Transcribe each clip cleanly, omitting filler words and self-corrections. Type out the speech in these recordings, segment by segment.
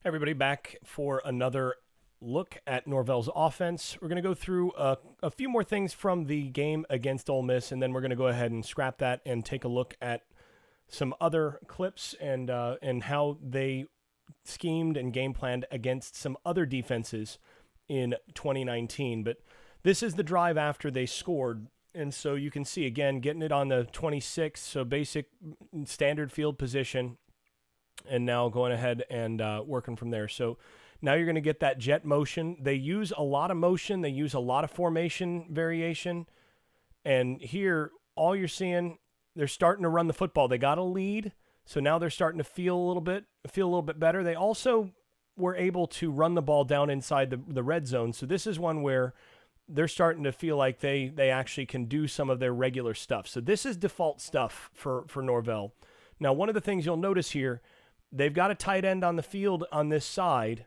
Everybody back for another look at Norvell's offense. We're going to go through a few more things from the game against Ole Miss, and then we're going to go ahead and scrap that and take a look at some other clips and how they schemed and game planned against some other defenses in 2019. But this is the drive after they scored. And so you can see, again, getting it on the 26, so basic standard field position, and now going ahead and working from there. So now you're going to get that jet motion. They use a lot of motion. They use a lot of formation variation. And here, all you're seeing, they're starting to run the football. They got a lead, so now they're starting to feel a little bit better. They also were able to run the ball down inside the red zone. So this is one where they're starting to feel like they actually can do some of their regular stuff. So this is default stuff for Norvell. Now, one of the things you'll notice here, they've got a tight end on the field on this side,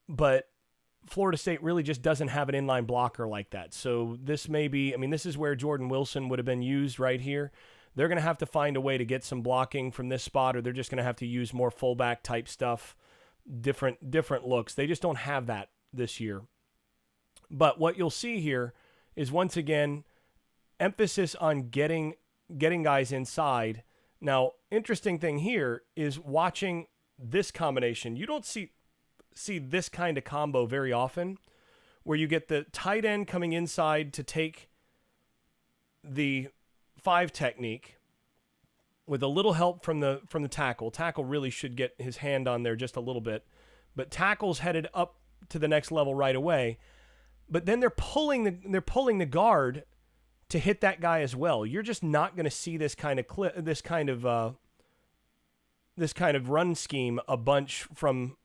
but Florida State really just doesn't have an inline blocker like that. So this may be, this is where Jordan Wilson would have been used right here. They're going to have to find a way to get some blocking from this spot, or they're just going to have to use more fullback type stuff, different looks. They just don't have that this year. But what you'll see here is, once again, emphasis on getting guys inside. Now, interesting thing here is watching this combination. You don't see this kind of combo very often, where you get the tight end coming inside to take the 5 technique with a little help from the tackle. Tackle really should get his hand on there just a little bit, but tackle's headed up to the next level right away. But then they're pulling the guard to hit that guy as well. You're just not going to see this kind of run scheme a bunch from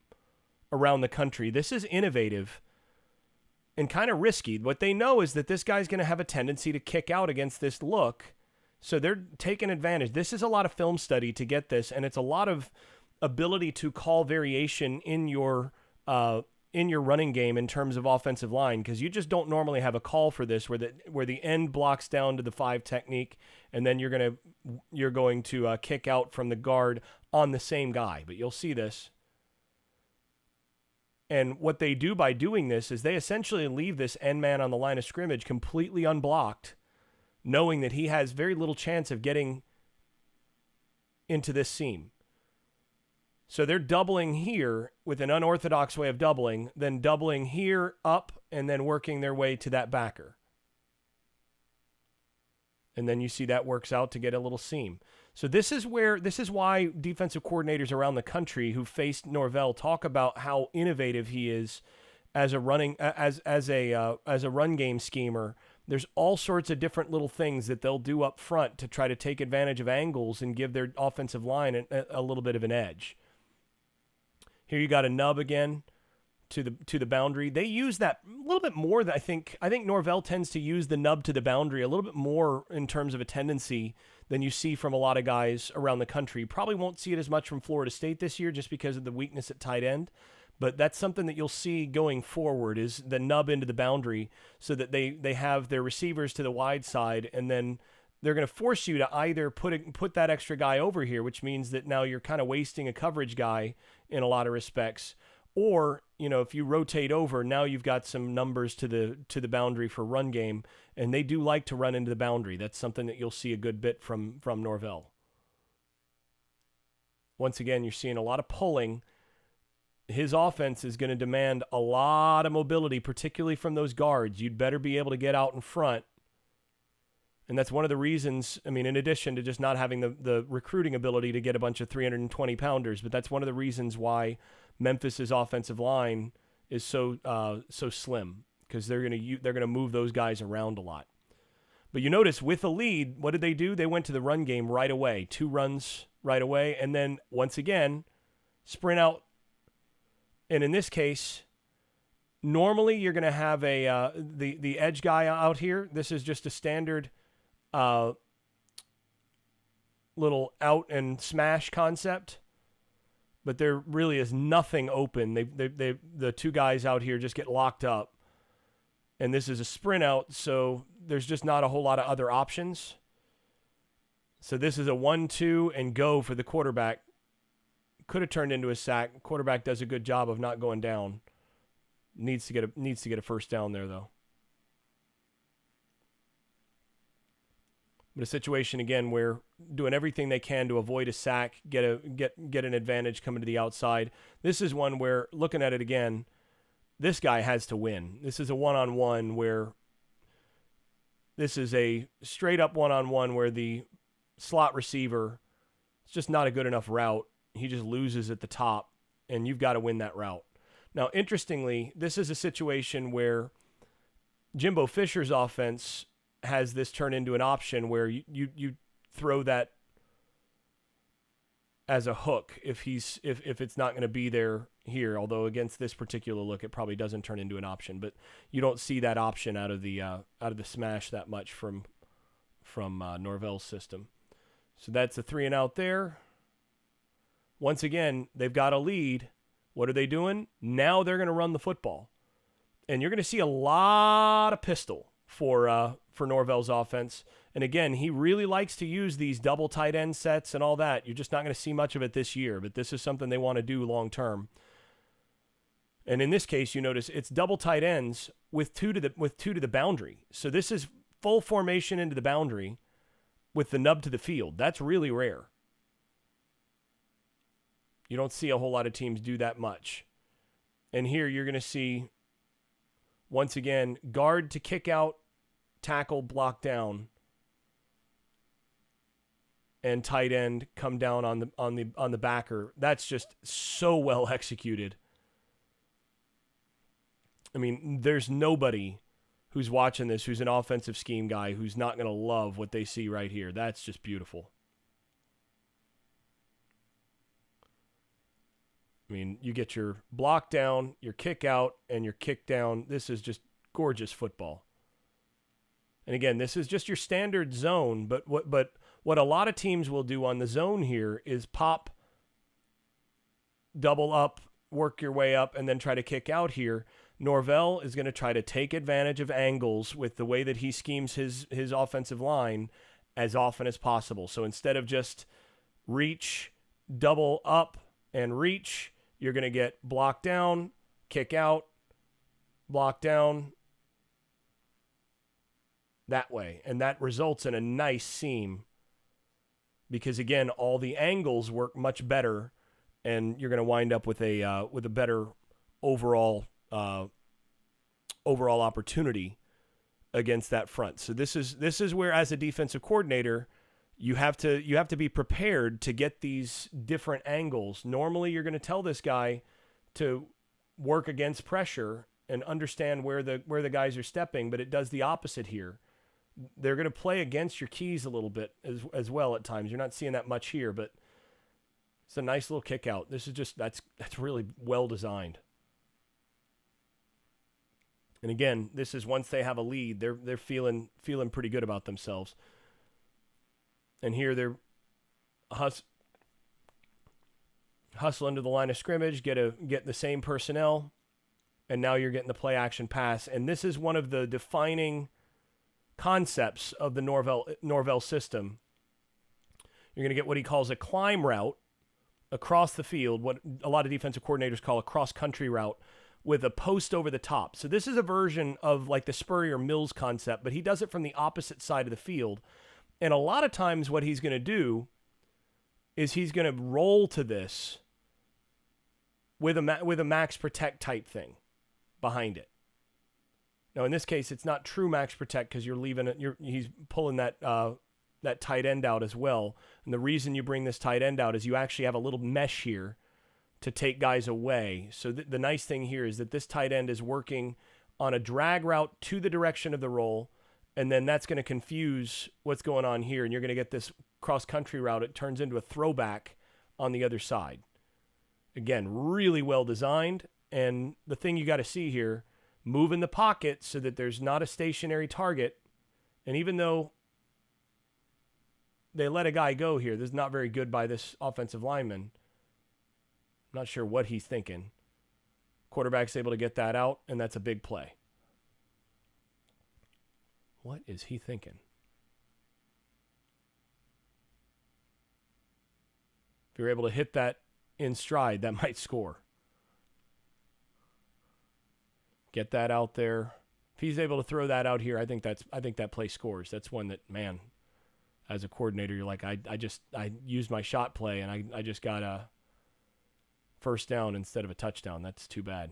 around the country. This is innovative and kind of risky. What they know is that this guy's going to have a tendency to kick out against this look, so they're taking advantage. This is a lot of film study to get this, and it's a lot of ability to call variation in your running game in terms of offensive line, because you just don't normally have a call for this where the end blocks down to the 5 technique, and then you're going to kick out from the guard on the same guy. But you'll see this. And what they do by doing this is they essentially leave this end man on the line of scrimmage completely unblocked, knowing that he has very little chance of getting into this seam. So they're doubling here with an unorthodox way of doubling, then doubling here up, and then working their way to that backer. And then you see that works out to get a little seam. So this is why defensive coordinators around the country who faced Norvell talk about how innovative he is as a run game schemer. There's all sorts of different little things that they'll do up front to try to take advantage of angles and give their offensive line a little bit of an edge. Here you got a nub again to the boundary. They use that a little bit more. I think Norvell tends to use the nub to the boundary a little bit more in terms of a tendency than you see from a lot of guys around the country. Probably won't see it as much from Florida State this year just because of the weakness at tight end. But that's something that you'll see going forward, is the nub into the boundary, so that they have their receivers to the wide side, and then they're going to force you to either put that extra guy over here, which means that now you're kind of wasting a coverage guy in a lot of respects. Or, if you rotate over, now you've got some numbers to the boundary for run game, and they do like to run into the boundary. That's something that you'll see a good bit from Norvell. Once again, you're seeing a lot of pulling. His offense is going to demand a lot of mobility, particularly from those guards. You'd better be able to get out in front. And that's one of the reasons, in addition to just not having the recruiting ability to get a bunch of 320-pounders, but that's one of the reasons why Memphis's offensive line is so slim, because they're going to move those guys around a lot. But you notice with a lead, what did they do? They went to the run game right away, 2 runs right away, and then once again sprint out. And in this case, normally you're going to have the edge guy out here. This is just a standard little out and smash concept, but there really is nothing open. The 2 guys out here just get locked up, and this is a sprint out, so there's just not a whole lot of other options. So this is a 1-2 and go for the quarterback Could have turned into a sack. Quarterback does a good job of not going down. Needs to get a first down there though. But a situation again where doing everything they can to avoid a sack, get an advantage coming to the outside. This is one where, looking at it again, this guy has to win. This is a one-on-one where this is a straight up one-on-one where the slot receiver, it's just not a good enough route. He just loses at the top, and you've got to win that route. Now, interestingly, this is a situation where Jimbo Fisher's offense has this turn into an option where you throw that as a hook if it's not going to be there here. Although against this particular look, it probably doesn't turn into an option. But you don't see that option out of the smash that much from Norvell's system. So that's a 3-and-out there. Once again, they've got a lead. What are they doing? Now they're going to run the football, and you're going to see a lot of pistol for Norvell's offense. And again, he really likes to use these double tight end sets and all that. You're just not going to see much of it this year, but this is something they want to do long term. And in this case, you notice it's double tight ends with two to the boundary. So this is full formation into the boundary with the nub to the field. That's really rare. You don't see a whole lot of teams do that much. And here you're going to see, once again, guard to kick out, tackle, block down, and tight end come down on the backer. That's just so well executed. I mean, there's nobody who's watching this who's an offensive scheme guy who's not going to love what they see right here. That's just beautiful. I mean, you get your block down, your kick out, and your kick down. This is just gorgeous football. And again, this is just your standard zone, but what a lot of teams will do on the zone here is pop, double up, work your way up, and then try to kick out here. Norvell is going to try to take advantage of angles with the way that he schemes his offensive line as often as possible. So instead of just reach, double up, and reach, you're going to get block down, kick out, block down, that way. And that results in a nice seam because, again, all the angles work much better, and you're going to wind up with a better overall opportunity against that front. So this is where, as a defensive coordinator, you have to be prepared to get these different angles. Normally, you're going to tell this guy to work against pressure and understand where the guys are stepping, but it does the opposite here. They're going to play against your keys a little bit as well at times. You're not seeing that much here, but it's a nice little kick out. This is just that's really well designed. And again, this is once they have a lead, they're feeling pretty good about themselves. And here they're hustle into the line of scrimmage, get the same personnel, and now you're getting the play action pass. And this is one of the defining concepts of the Norvell system. You're going to get what he calls a climb route across the field, what a lot of defensive coordinators call a cross-country route, with a post over the top. So this is a version of like the Spurrier-Mills concept, but he does it from the opposite side of the field. And a lot of times what he's going to do is he's going to roll to this with a max protect type thing behind it. Now, in this case, it's not true max protect because he's pulling that tight end out as well. And the reason you bring this tight end out is you actually have a little mesh here to take guys away. So the nice thing here is that this tight end is working on a drag route to the direction of the roll, and then that's going to confuse what's going on here, and you're going to get this cross-country route. It turns into a throwback on the other side. Again, really well designed, and the thing you got to see here, move in the pocket so that there's not a stationary target, and even though they let a guy go here, this is not very good by this offensive lineman. I'm not sure what he's thinking. Quarterback's able to get that out, and that's a big play. What is he thinking? If you're able to hit that in stride, that might score. Get that out there. If he's able to throw that out here, I think that play scores. That's one that, man, as a coordinator, you're like, I used my shot play and I just got a first down instead of a touchdown. That's too bad.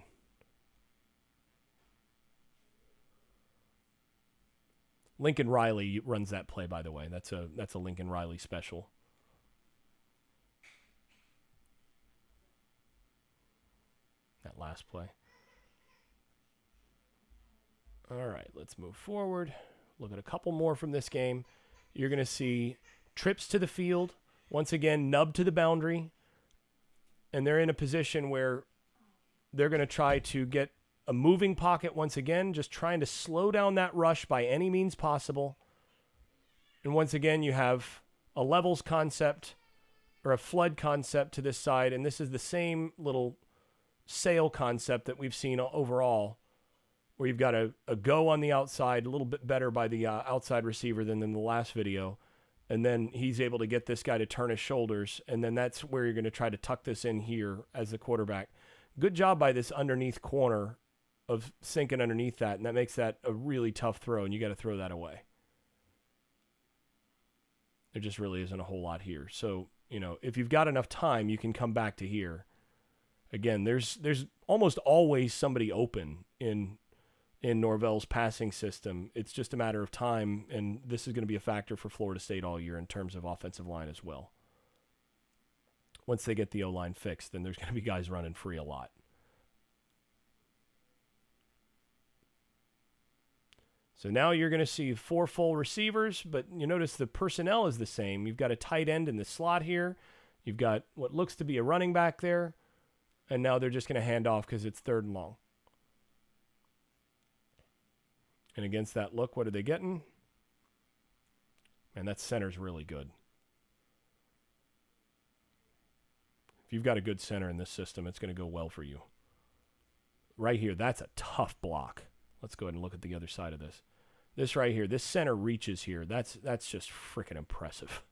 Lincoln Riley runs that play, by the way. That's a Lincoln Riley special. That last play. All right, let's move forward. Look at a couple more from this game. You're going to see trips to the field. Once again, nub to the boundary. And they're in a position where they're going to try to get a moving pocket once again, just trying to slow down that rush by any means possible. And once again, you have a levels concept or a flood concept to this side. And this is the same little sail concept that we've seen overall, where you've got a go on the outside, a little bit better by the outside receiver than in the last video. And then he's able to get this guy to turn his shoulders. And then that's where you're going to try to tuck this in here as the quarterback. Good job by this underneath corner of sinking underneath that. And that makes that a really tough throw. And you got to throw that away. There just really isn't a whole lot here. So, if you've got enough time, you can come back to here. Again, there's almost always somebody open in Norvell's passing system. It's just a matter of time, and this is going to be a factor for Florida State all year in terms of offensive line as well. Once they get the O-line fixed, then there's going to be guys running free a lot. So now you're going to see 4 full receivers, but you notice the personnel is the same. You've got a tight end in the slot here. You've got what looks to be a running back there, and now they're just going to hand off because it's 3rd and long. And against that look, what are they getting? Man, that center's really good. If you've got a good center in this system, it's going to go well for you. Right here, that's a tough block. Let's go ahead and look at the other side of this. This right here, this center reaches here. That's just freaking impressive.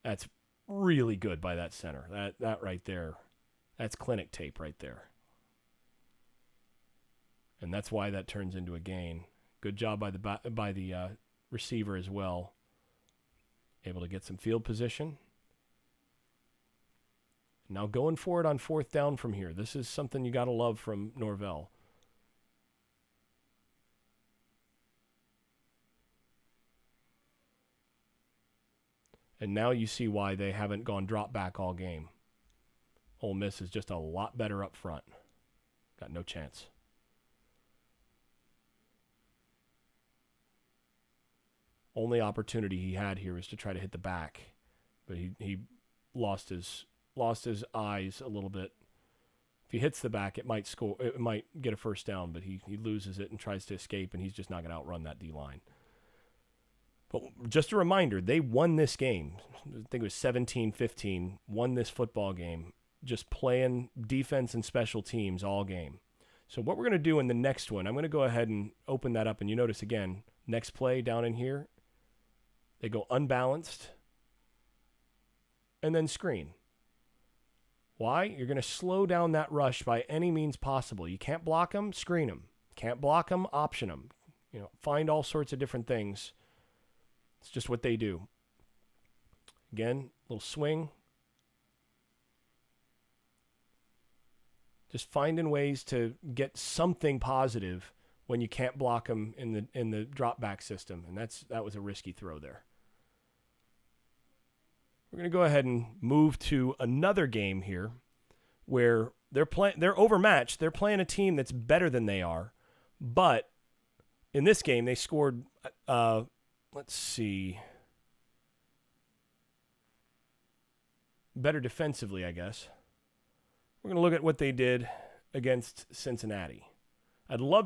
That's really good by that center. That right there, that's clinic tape right there. And that's why that turns into a gain. Good job by the receiver as well. Able to get some field position. Now going for it on 4th down from here. This is something you got to love from Norvell. And now you see why they haven't gone drop back all game. Ole Miss is just a lot better up front. Got no chance. Only opportunity he had here was to try to hit the back, but he lost his eyes a little bit. If he hits the back, it might score. It might get a first down, but he loses it and tries to escape, and he's just not going to outrun that D-line. But just a reminder, they won this game. I think it was 17-15, won this football game, just playing defense and special teams all game. So what we're going to do in the next one, I'm going to go ahead and open that up, and you notice again, next play down in here, they go unbalanced and then screen. Why? You're going to slow down that rush by any means possible. You can't block them, screen them. Can't block them, option them. Find all sorts of different things. It's just what they do. Again, little swing. Just finding ways to get something positive when you can't block them in the drop back system, and that was a risky throw there. We're going to go ahead and move to another game here where they're overmatched. They're playing a team that's better than they are, but in this game they scored let's see, better defensively, I guess. We're going to look at what they did against Cincinnati. I'd love to